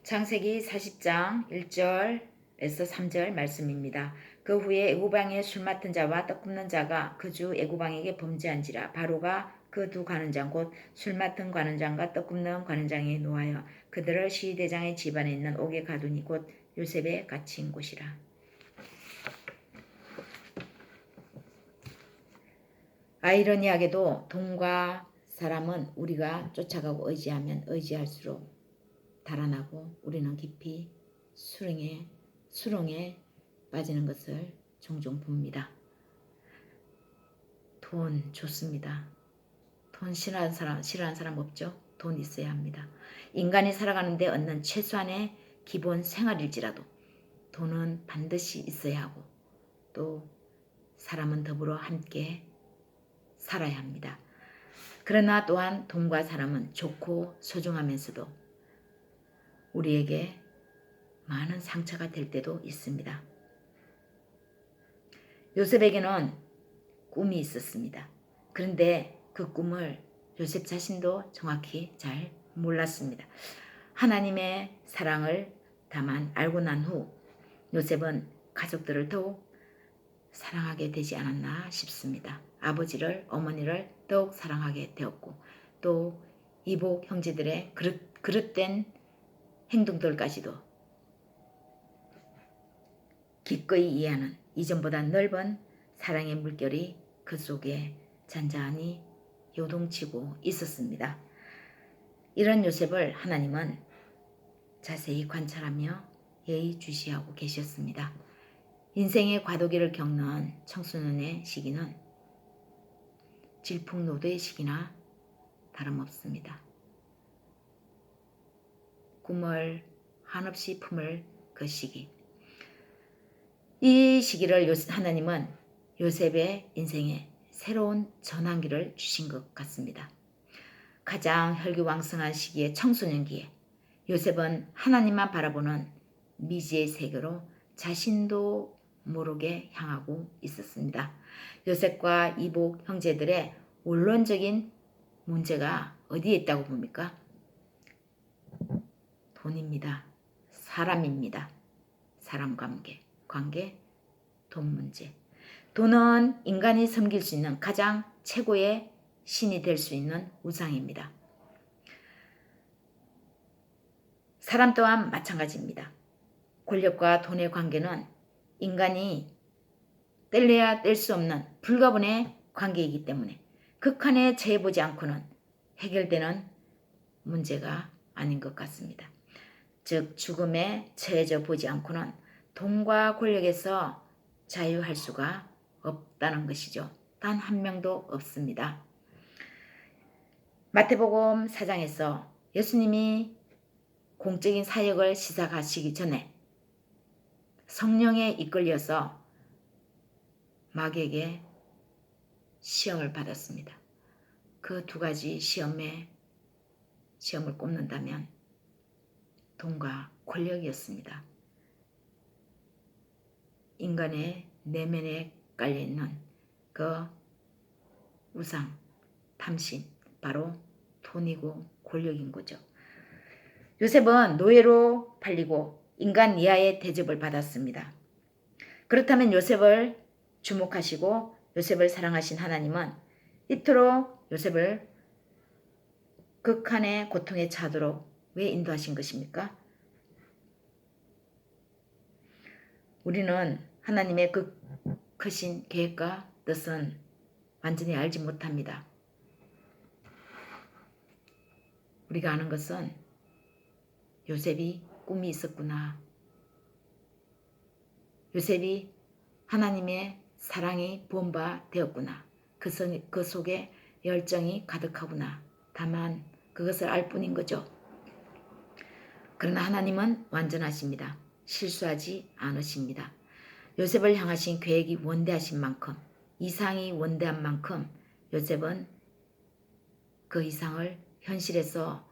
창세기 40장 1절에서 3절 말씀입니다. 그 후에 애굽왕의 술 맡은 자와 떡 굽는 자가 그 주 애굽왕에게 범죄한지라. 바로가 그 두 관원장 곧 술 맡은 관원장과 떡 굽는 관원장에 노하여 그들을 시대장의 집안에 있는 옥에 가두니 곧 요셉에 갇힌 곳이라. 아이러니하게도 돈과 사람은 우리가 쫓아가고 의지하면 의지할수록 달아나고 우리는 깊이 수렁에 빠지는 것을 종종 봅니다. 돈 좋습니다. 돈 싫어하는 사람 없죠? 돈 있어야 합니다. 인간이 살아가는데 얻는 최소한의 기본 생활일지라도 돈은 반드시 있어야 하고 또 사람은 더불어 함께 살아야 합니다. 그러나 또한 돈과 사람은 좋고 소중하면서도 우리에게 많은 상처가 될 때도 있습니다. 요셉에게는 꿈이 있었습니다. 그런데 그 꿈을 요셉 자신도 정확히 잘 몰랐습니다. 하나님의 사랑을 다만 알고 난 후 요셉은 가족들을 더욱 사랑하게 되지 않았나 싶습니다. 아버지를, 어머니를 더욱 사랑하게 되었고 또 이복 형제들의 그릇된 행동들까지도 기꺼이 이해하는 이전보다 넓은 사랑의 물결이 그 속에 잔잔히 요동치고 있었습니다. 이런 요셉을 하나님은 자세히 관찰하며 예의주시하고 계셨습니다. 인생의 과도기를 겪는 청소년의 시기는 질풍노도의 시기나 다름없습니다. 꿈을 한없이 품을 그 시기. 이 시기를 하나님은 요셉의 인생에 새로운 전환기를 주신 것 같습니다. 가장 혈기왕성한 시기의 청소년기에 요셉은 하나님만 바라보는 미지의 세계로 자신도 모르게 향하고 있었습니다. 요셉과 이복 형제들의 원론적인 문제가 어디에 있다고 봅니까? 돈입니다. 사람입니다. 사람 관계, 돈 문제. 돈은 인간이 섬길 수 있는 가장 최고의 신이 될 수 있는 우상입니다. 사람 또한 마찬가지입니다. 권력과 돈의 관계는 인간이 뗄래야 뗄 수 없는 불가분의 관계이기 때문에 극한에 처해보지 않고는 해결되는 문제가 아닌 것 같습니다. 즉 죽음에 처해져 보지 않고는 돈과 권력에서 자유할 수가 없다는 것이죠. 단 한 명도 없습니다. 마태복음 4장에서 예수님이 공적인 사역을 시작하시기 전에 성령에 이끌려서 마귀에게 시험을 받았습니다. 그 두 가지 시험을 꼽는다면 돈과 권력이었습니다. 인간의 내면에 깔려있는 그 우상, 탐심, 바로 돈이고 권력인 거죠. 요셉은 노예로 팔리고 인간 이하의 대접을 받았습니다. 그렇다면 요셉을 주목하시고 요셉을 사랑하신 하나님은 이토록 요셉을 극한의 고통에 처하도록 왜 인도하신 것입니까? 우리는 하나님의 그 크신 계획과 뜻은 완전히 알지 못합니다. 우리가 아는 것은 요셉이 꿈이 있었구나. 요셉이 하나님의 사랑이 본받되었구나. 그 속에 열정이 가득하구나. 다만 그것을 알 뿐인 거죠. 그러나 하나님은 완전하십니다. 실수하지 않으십니다. 요셉을 향하신 계획이 원대하신 만큼, 이상이 원대한 만큼 요셉은 그 이상을 현실에서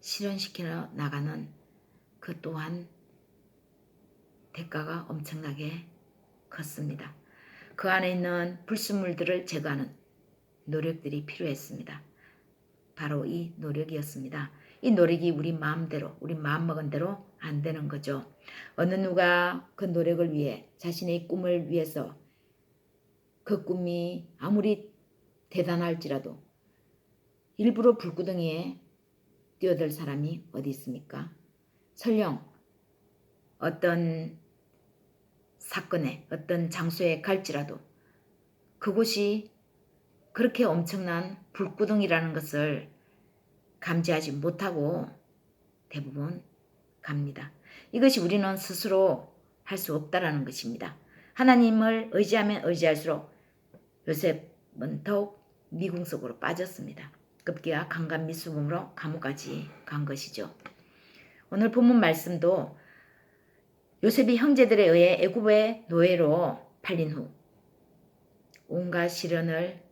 실현시켜 나가는 그 또한 대가가 엄청나게 컸습니다. 그 안에 있는 불순물들을 제거하는 노력들이 필요했습니다. 바로 이 노력이었습니다. 이 노력이 우리 마음대로, 우리 마음먹은 대로 안 되는 거죠. 어느 누가 그 노력을 위해, 자신의 꿈을 위해서 그 꿈이 아무리 대단할지라도 일부러 불구덩이에 뛰어들 사람이 어디 있습니까? 설령 어떤 사건에, 어떤 장소에 갈지라도 그곳이 그렇게 엄청난 불구덩이라는 것을 감지하지 못하고 대부분 갑니다. 이것이 우리는 스스로 할 수 없다라는 것입니다. 하나님을 의지하면 의지할수록 요셉은 더욱 미궁 속으로 빠졌습니다. 급기야 강간미수범으로 감옥까지 간 것이죠. 오늘 본문 말씀도 요셉이 형제들에 의해 애굽의 노예로 팔린 후 온갖 시련을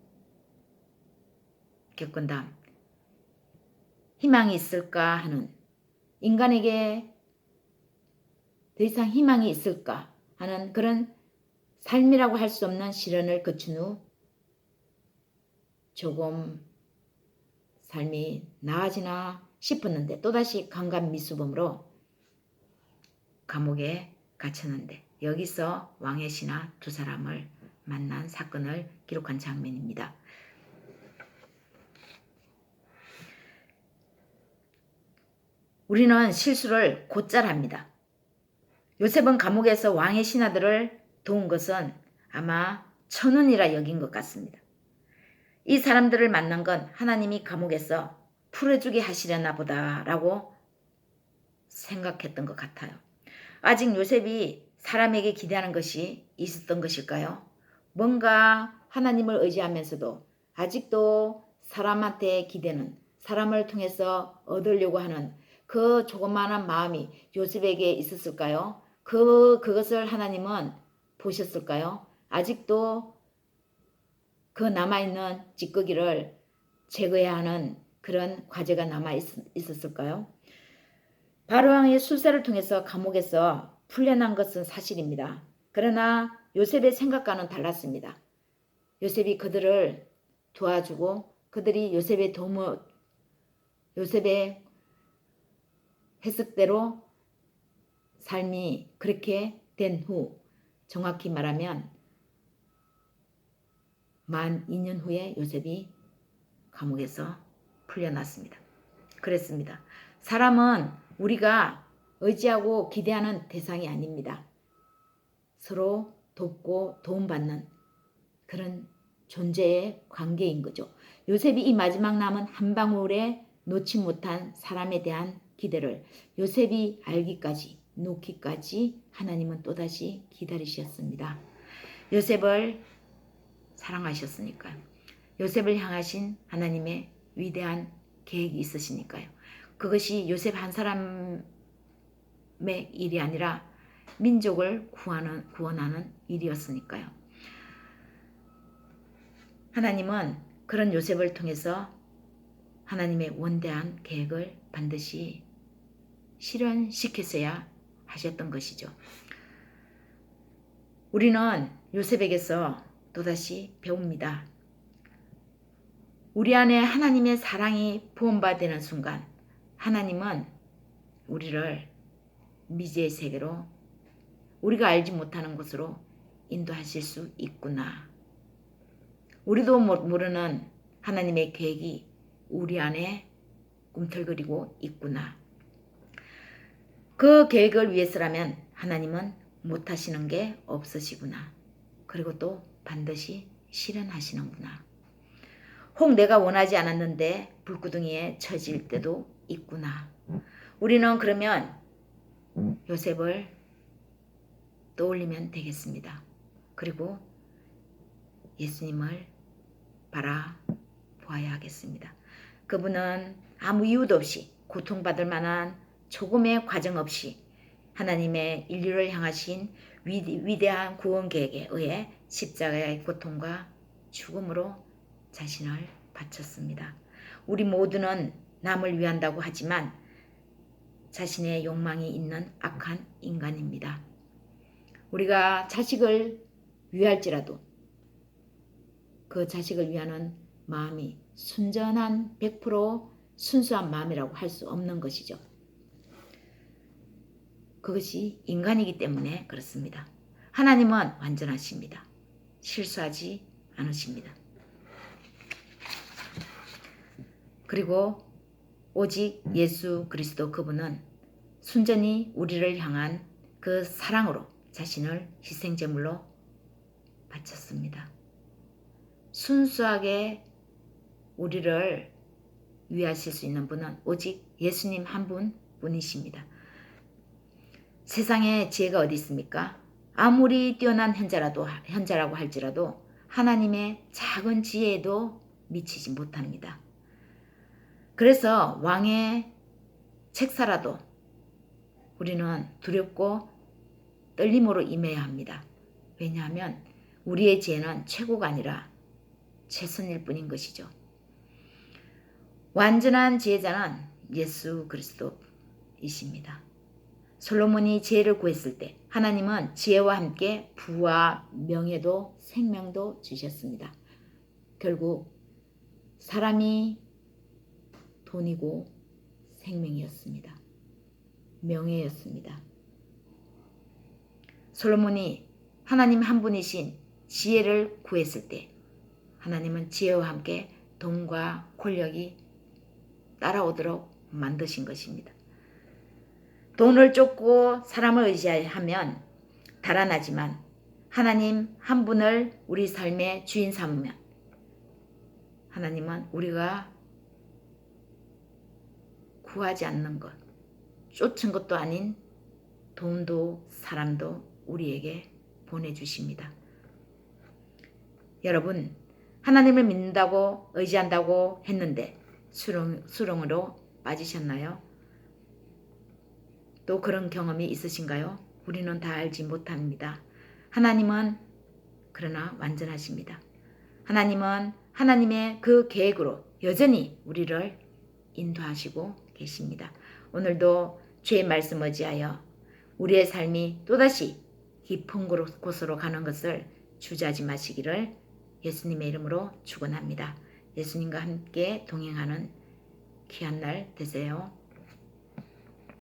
겪은 다음 희망이 있을까 하는, 인간에게 더 이상 희망이 있을까 하는 그런 삶이라고 할 수 없는 시련을 거친 후 조금 삶이 나아지나 싶었는데 또다시 강간미수범으로 감옥에 갇혔는데 여기서 왕의 신하 두 사람을 만난 사건을 기록한 장면입니다. 우리는 실수를 곧잘 합니다. 요셉은 감옥에서 왕의 신하들을 도운 것은 아마 천운이라 여긴 것 같습니다. 이 사람들을 만난 건 하나님이 감옥에서 풀어주게 하시려나 보다라고 생각했던 것 같아요. 아직 요셉이 사람에게 기대하는 것이 있었던 것일까요? 뭔가 하나님을 의지하면서도 아직도 사람한테 기대는, 사람을 통해서 얻으려고 하는 그 조그마한 마음이 요셉에게 있었을까요? 그것을 하나님은 보셨을까요? 아직도 그 남아있는 찌꺼기를 제거해야 하는 그런 과제가 남아있었을까요? 바로왕의 술사를 통해서 감옥에서 풀려난 것은 사실입니다. 그러나 요셉의 생각과는 달랐습니다. 요셉이 그들을 도와주고 그들이 요셉의 해석대로 삶이 그렇게 된 후, 정확히 말하면 만 2년 후에 요셉이 감옥에서 풀려났습니다. 그랬습니다. 사람은 우리가 의지하고 기대하는 대상이 아닙니다. 서로 돕고 도움받는 그런 존재의 관계인 거죠. 요셉이 이 마지막 남은 한 방울에 놓지 못한 사람에 대한 기대를 요셉이 알기까지, 놓기까지 하나님은 또다시 기다리셨습니다. 요셉을 사랑하셨으니까요. 요셉을 향하신 하나님의 위대한 계획이 있으시니까요. 그것이 요셉 한 사람의 일이 아니라 민족을 구원하는 일이었으니까요. 하나님은 그런 요셉을 통해서 하나님의 원대한 계획을 반드시 실현시켰어야 하셨던 것이죠. 우리는 요셉에게서 또다시 배웁니다. 우리 안에 하나님의 사랑이 부음받는 순간 하나님은 우리를 미지의 세계로, 우리가 알지 못하는 곳으로 인도하실 수 있구나. 우리도 모르는 하나님의 계획이 우리 안에 꿈틀거리고 있구나. 그 계획을 위해서라면 하나님은 못하시는 게 없으시구나. 그리고 또 반드시 실현하시는구나. 혹 내가 원하지 않았는데 불구덩이에 처질 때도 있구나. 우리는 그러면 요셉을 떠올리면 되겠습니다. 그리고 예수님을 바라보아야 하겠습니다. 그분은 아무 이유도 없이 고통받을 만한 조금의 과정 없이 하나님의 인류를 향하신 위대한 구원 계획에 의해 십자가의 고통과 죽음으로 자신을 바쳤습니다. 우리 모두는 남을 위한다고 하지만 자신의 욕망이 있는 악한 인간입니다. 우리가 자식을 위할지라도 그 자식을 위하는 마음이 순전한 100% 순수한 마음이라고 할 수 없는 것이죠. 그것이 인간이기 때문에 그렇습니다. 하나님은 완전하십니다. 실수하지 않으십니다. 그리고 오직 예수 그리스도 그분은 순전히 우리를 향한 그 사랑으로 자신을 희생제물로 바쳤습니다. 순수하게 우리를 위하실 수 있는 분은 오직 예수님 한 분뿐이십니다. 세상에 지혜가 어디 있습니까? 아무리 뛰어난 현자라고 할지라도 하나님의 작은 지혜에도 미치지 못합니다. 그래서 왕의 책사라도 우리는 두렵고 떨림으로 임해야 합니다. 왜냐하면 우리의 지혜는 최고가 아니라 최선일 뿐인 것이죠. 완전한 지혜자는 예수 그리스도이십니다. 솔로몬이 지혜를 구했을 때 하나님은 지혜와 함께 부와 명예도 생명도 주셨습니다. 결국 사람이 돈이고 생명이었습니다. 명예였습니다. 솔로몬이 하나님 한 분이신 지혜를 구했을 때 하나님은 지혜와 함께 돈과 권력이 따라오도록 만드신 것입니다. 돈을 쫓고 사람을 의지하면 달아나지만 하나님 한 분을 우리 삶의 주인 삼으면 하나님은 우리가 구하지 않는 것, 쫓은 것도 아닌 돈도 사람도 우리에게 보내주십니다. 여러분, 하나님을 믿는다고 의지한다고 했는데 수렁으로 빠지셨나요? 또 그런 경험이 있으신가요? 우리는 다 알지 못합니다. 하나님은 그러나 완전하십니다. 하나님은 하나님의 그 계획으로 여전히 우리를 인도하시고 계십니다. 오늘도 주의 말씀 의지하여 우리의 삶이 또다시 깊은 곳으로 가는 것을 주저하지 마시기를 예수님의 이름으로 축원합니다. 예수님과 함께 동행하는 귀한 날 되세요.